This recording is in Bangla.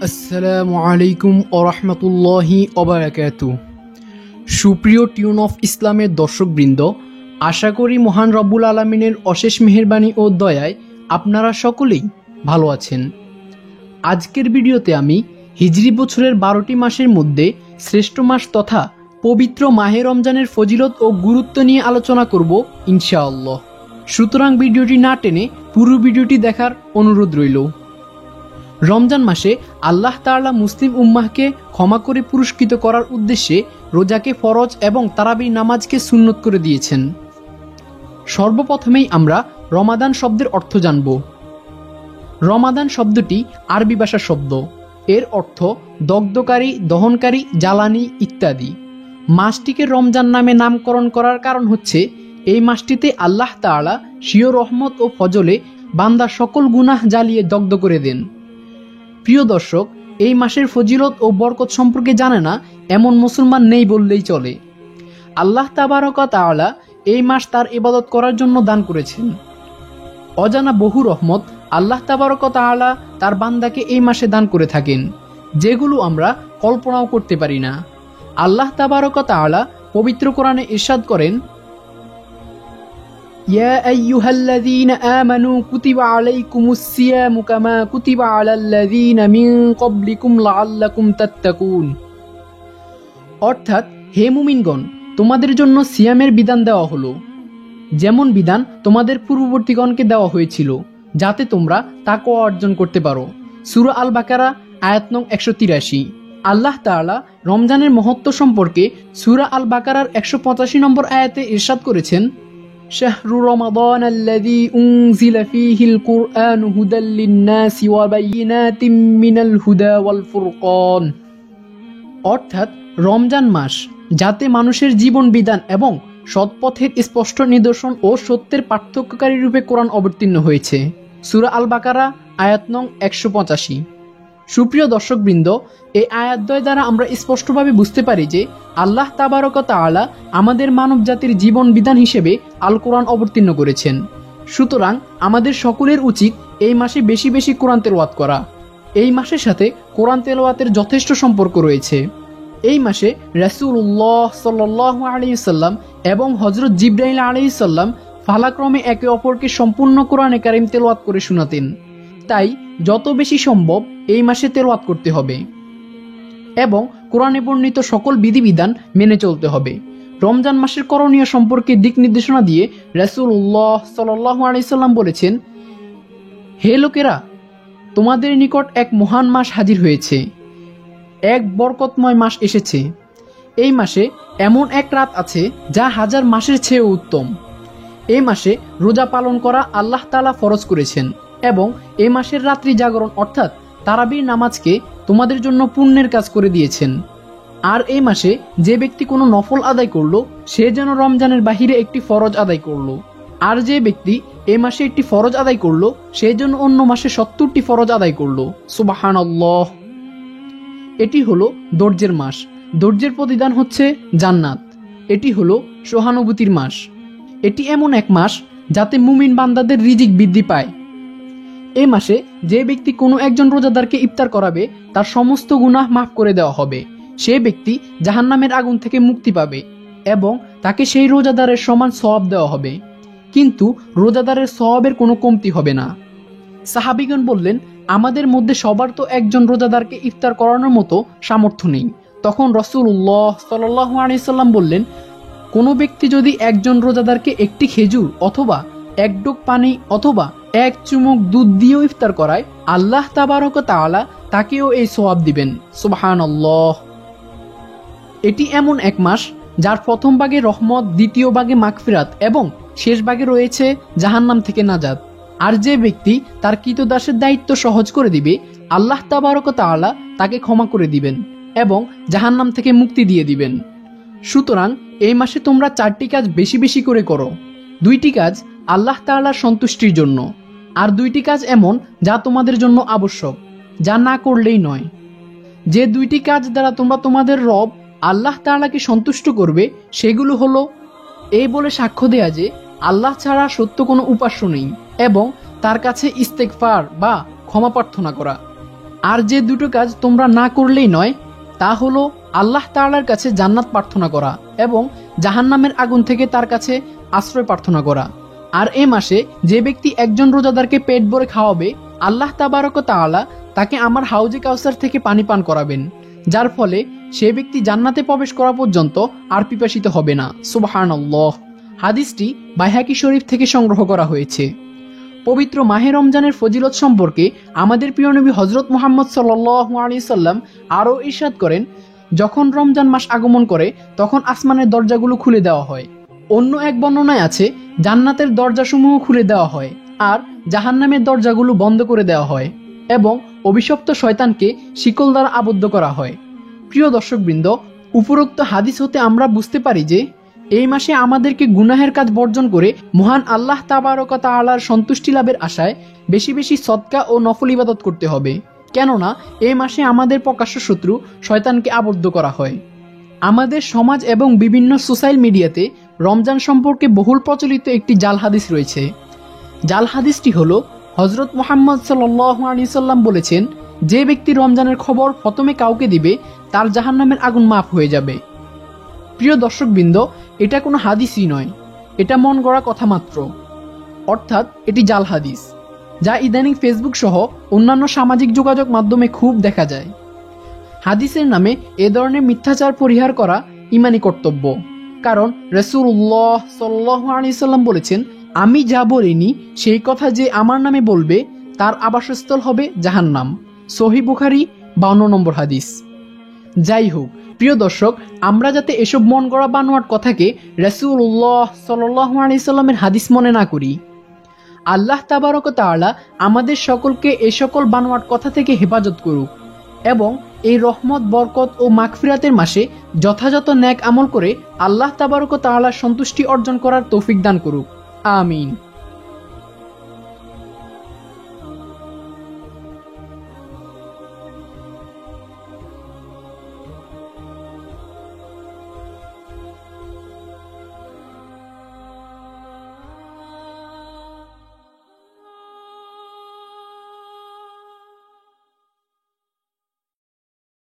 আসসালামু আলাইকুম ওরহমতুল্লাহি ওবারাকাতু। সুপ্রিয় টিউন অফ ইসলামের দর্শকবৃন্দ, আশা করি মহান রব্বুল আলমিনের অশেষ মেহেরবানি ও দয়ায় আপনারা সকলেই ভালো আছেন। আজকের ভিডিওতে আমি হিজরি বছরের 12টি মাসের মধ্যে শ্রেষ্ঠ মাস তথা পবিত্র মাহে রমজানের ফজিলত ও গুরুত্ব নিয়ে আলোচনা করব ইনশাআল্লাহ। সুতরাং ভিডিওটি না টেনে পুরো ভিডিওটি দেখার অনুরোধ রইল। রমজান মাসে আল্লাহ তাআলা মুসলিম উম্মাহকে ক্ষমা করে পুরস্কৃত করার উদ্দেশ্যে রোজাকে ফরজ এবং তারাবি নামাজকে সুন্নত করে দিয়েছেন। সর্বপ্রথমেই আমরা রমাদান শব্দের অর্থ জানব। রমাদান শব্দটি আরবি ভাষার শব্দ। এর অর্থ দগ্ধকারী, দহনকারী, জ্বালানি ইত্যাদি। মাসটিকে রমজান নামে নামকরণ করার কারণ হচ্ছে এই মাসটিতে আল্লাহ তাআলা স্বীয় রহমত ও ফজলে বান্দার সকল গুনাহ জ্বালিয়ে দগ্ধ করে দেন। প্রিয় দর্শক, এই মাসের ফজিলত ও বরকত সম্পর্কে জানে না এমন মুসলমান নেই বললেই চলে। আল্লাহ তাবারক ওয়া তাআলা এই মাস তার ইবাদত করার জন্য দান করেছেন। অজানা বহু রহমত আল্লাহ তাবারক ওয়া তাআলা তার বান্দাকে এই মাসে দান করে থাকেন, যেগুলো আমরা কল্পনাও করতে পারি না। আল্লাহ তাবারক ওয়া তাআলা পবিত্র কোরআনে ইরশাদ করেন, ইয়া আইয়ুহাল্লাযীনা আমানু কুতিবা আলাইকুমুস সিয়ামু কামা কুতিবা আলাল্লাযীনা মিন ক্বাবলিকুম লাআল্লাকুম তাত্তাকুন। অর্থাৎ, হে মুমিনগণ, তোমাদের জন্য সিয়ামের বিধান দেওয়া হলো, যেমন বিধান তোমাদের পূর্ববর্তীগণকে দেওয়া হয়েছিল, যাতে তোমরা তাকওয়া অর্জন করতে পারো। সূরা আল বাকারা আয়াত নং 183। আল্লাহ তাআলা রমজানের মহত্ব সম্পর্কে সূরা আল বাকারার 185 নম্বর আয়াতে ইরশাদ করেছেন, শাহরু রমাদান আল্লাযী উনজিলা ফীহিল কুরআনু হুদাল লিন-নাসি ওয়া বায়িনাতিম মিনাল হুদা ওয়াল ফুরকান। অর্থাৎ, রমজান মাস যাতে মানুষের জীবন বিধান এবং সৎপথের স্পষ্ট নিদর্শন ও সত্যের পার্থক্যকারী রূপে কোরআন অবতীর্ণ হয়েছে। সূরা আল বাকারা আয়াত নং 185। সুপ্রিয় দর্শকবৃন্দ, এই আয়াতদ্বয় দ্বারা আমরা স্পষ্টভাবে বুঝতে পারি যে আল্লাহ তাবারক ওয়া তাআলা আমাদের মানব জাতির জীবন বিধান হিসেবে আল কোরআন অবতীর্ণ করেছেন। সুতরাং আমাদের সকলের উচিত এই মাসে বেশি বেশি কোরআন তেলাওয়াত করা। এই মাসের সাথে কোরআন তেলাওয়াতের যথেষ্ট সম্পর্ক রয়েছে। এই মাসে রাসূলুল্লাহ সাল্লাল্লাহু আলাইহি ওয়াসাল্লাম এবং হযরত জিবরাইল আলাইহিস সালাম ফালাক্রমে একে অপরকে সম্পূর্ণ কোরআনে কারীম তেলাওয়াত করে শোনাতেন। তাই যত বেশি সম্ভব এই মাসে তেলাওয়াত করতে হবে এবং কোরআনে বর্ণিত সকল বিধিবিধান মেনে চলতে হবে। রমজান মাসের করণীয় সম্পর্কে দিক নির্দেশনা দিয়ে রাসূলুল্লাহ সাল্লাল্লাহু আলাইহি সাল্লাম বলেছেন, হে লোকেরা, তোমাদের নিকট এক মহান মাস হাজির হয়েছে, এক বরকতময় মাস এসেছে। এই মাসে এমন এক রাত আছে যা হাজার মাসের চেয়েও উত্তম। এই মাসে রোজা পালন করা আল্লাহ তাআলা ফরজ করেছেন এবং এই মাসের রাত্রি জাগরণ অর্থাৎ তারাবির নামাজকে তোমাদের জন্য পুণ্যের কাজ করে দিয়েছেন। আর এই মাসে যে ব্যক্তি কোনো নফল আদায় করলো, সে যেন রমজানের বাহিরে একটি ফরজ আদায় করলো। আর যে ব্যক্তি এই মাসে একটি ফরজ আদায় করলো, সে যেন অন্য মাসে 70টি ফরজ আদায় করলো। সুবহানাল্লাহ। এটি হলো ধৈর্যের মাস। ধৈর্যের প্রতিদান হচ্ছে জান্নাত। এটি হলো সহানুভূতির মাস। এটি এমন এক মাস যাতে মুমিন বান্দাদের রিজিক বৃদ্ধি পায়। এই মাসে যে ব্যক্তি কোনো একজন রোজাদারকে ইফতার করাবে, তার সমস্ত গুনাহ মাফ করে দেওয়া হবে। সে ব্যক্তি জাহান্নামের আগুন থেকে মুক্তি পাবে এবং তাকে সেই রোজাদারের সমান সওয়াব দেওয়া হবে। কিন্তু রোজাদারের সওয়াবের কোনো কমতি হবে না। সাহাবীগণ বললেন, আমাদের মধ্যে সবার তো একজন রোজাদারকে ইফতার করানোর মতো সামর্থ্য নেই। তখন রাসূলুল্লাহ সাল্লাল্লাহু আলাইহি সাল্লাম বললেন, কোনো ব্যক্তি যদি একজন রোজাদারকে একটি খেজুর অথবা এক ডোক পানি অথবা এক চুমুক দুধ দিয়েও ইফতার করায়, আল্লাহ তাবারক ওয়া তাআলা তাকেও এই সওয়াব দিবেন। সুবহানাল্লাহ। এটি এমন এক মাস যার প্রথম ভাগে রহমত, দ্বিতীয় ভাগে মাগফিরাত এবং শেষ ভাগে রয়েছে জাহান্নাম থেকে নাজাত। আর যে ব্যক্তি তার কৃতদাসের দায়িত্ব সহজ করে দিবে, আল্লাহ তাবারক ওয়া তাআলা তাকে ক্ষমা করে দিবেন এবং জাহান্নাম থেকে মুক্তি দিয়ে দিবেন। সুতরাং এই মাসে তোমরা 4টি কাজ বেশি বেশি করে করো। 2টি কাজ আল্লাহ তাআলার সন্তুষ্টির জন্য, আর 2টি কাজ এমন যা তোমাদের জন্য আবশ্যক, যা না করলেই নয়। যে 2টি কাজ দ্বারা তোমরা তোমাদের রব আল্লাহ তাআলাকে সন্তুষ্ট করবে, সেগুলো হলো এই বলে সাক্ষ্য দেয়া যে আল্লাহ ছাড়া সত্য কোনো উপাস্য নেই এবং তার কাছে ইস্তেগফার বা ক্ষমা প্রার্থনা করা। আর যে দুটো কাজ তোমরা না করলেই নয় তা হলো আল্লাহ তাআলার কাছে জান্নাত প্রার্থনা করা এবং জাহান্নামের আগুন থেকে তার কাছে আশ্রয় প্রার্থনা করা। আর এ মাসে যে ব্যক্তি একজন রোজাদারকে পেট ভরে খাওয়াবে, আল্লাহ তাবারক ওয়া তাআলা তাকে আমার হাউজে কাউসার থেকে পানি পান করাবেন, যার ফলে সে ব্যক্তি জান্নাতে প্রবেশ করা পর্যন্ত আর পিপাসিত হবে না। সুবহানাল্লাহ। হাদিসটি বাইহাকি শরীফ থেকে সংগ্রহ করা হয়েছে। পবিত্র মাহে রমজানের ফজিলত সম্পর্কে আমাদের প্রিয় নবী হযরত মুহাম্মদ সাল্লাল্লাহু আলাইহি সাল্লাম আরও ইরশাদ করেন, যখন রমজান মাস আগমন করে তখন আসমানের দরজাগুলো খুলে দেওয়া হয়। অন্য এক বর্ণনায় আছে জান্নাতের দরজাসমূহ খুলে দেওয়া হয় আর জাহান্নামের দরজাগুলো বন্ধ করে দেওয়া হয় এবং অভিশপ্ত শয়তানকে শিকল দ্বারা আবদ্ধ করা হয়। প্রিয় দর্শকবৃন্দ, উপরোক্ত হাদিস হতে আমরা বুঝতে পারি যে এই মাসে আমাদেরকে গুনাহের কাজ বর্জন করে মহান আল্লাহ তাবারক ওয়া তাআলার সন্তুষ্টি লাভের আশায় বেশি বেশি সদকা ও নফল ইবাদত করতে হবে, কেননা এই মাসে আমাদের প্রকাশ্য শত্রু শয়তানকে আবদ্ধ করা হয়। আমাদের সমাজ এবং বিভিন্ন সোশ্যাল মিডিয়াতে রমজান সম্পর্কে বহুল প্রচলিত একটি জাল হাদিস রয়েছে। জাল হাদিসটি হলো হযরত মুহাম্মদ সাল্লাল্লাহু আলাইহি সাল্লাম বলেছেন, যে ব্যক্তি রমজানের খবর প্রথমে কাউকে দিবে তার জাহান্নামের আগুন মাফ হয়ে যাবে। প্রিয় দর্শকবৃন্দ, এটা কোনো হাদিসই নয়, এটা মন গড়া কথা মাত্র, অর্থাৎ এটি জাল হাদিস, যা ইদানিং ফেসবুক সহ অন্যান্য সামাজিক যোগাযোগ মাধ্যমে খুব দেখা যায়। হাদিসের নামে এ ধরনের মিথ্যাচার পরিহার করা ঈমানি কর্তব্য, কারণ রাসূলুল্লাহ সাল্লাল্লাহু আলাইহি সাল্লাম বলেছেন, আমি যা বলিনি সেই কথা যে আমার নামে বলবে তার আবাসস্থল হবে জাহান্নাম। সহিহ বুখারী 52 নম্বর হাদিস। যাই হোক প্রিয় দর্শক, আমরা যাতে এসব মন গড়া বানোয়াট কথাকে রাসূলুল্লাহ সাল্লাল্লাহু আলাইহি সাল্লামের হাদিস মনে না করি। আল্লাহ তাবারক ওয়া তাআলা আমাদের সকলকে এই সকল বানোয়াট কথা থেকে হেফাজত করুক এবং এই রহমত, বরকত ও মাগফিরাতের মাসে যথাযথ নেক আমল করে আল্লাহ তাবারক ওয়া তাআলার সন্তুষ্টি অর্জন করার তৌফিক দান করুক। আমিন।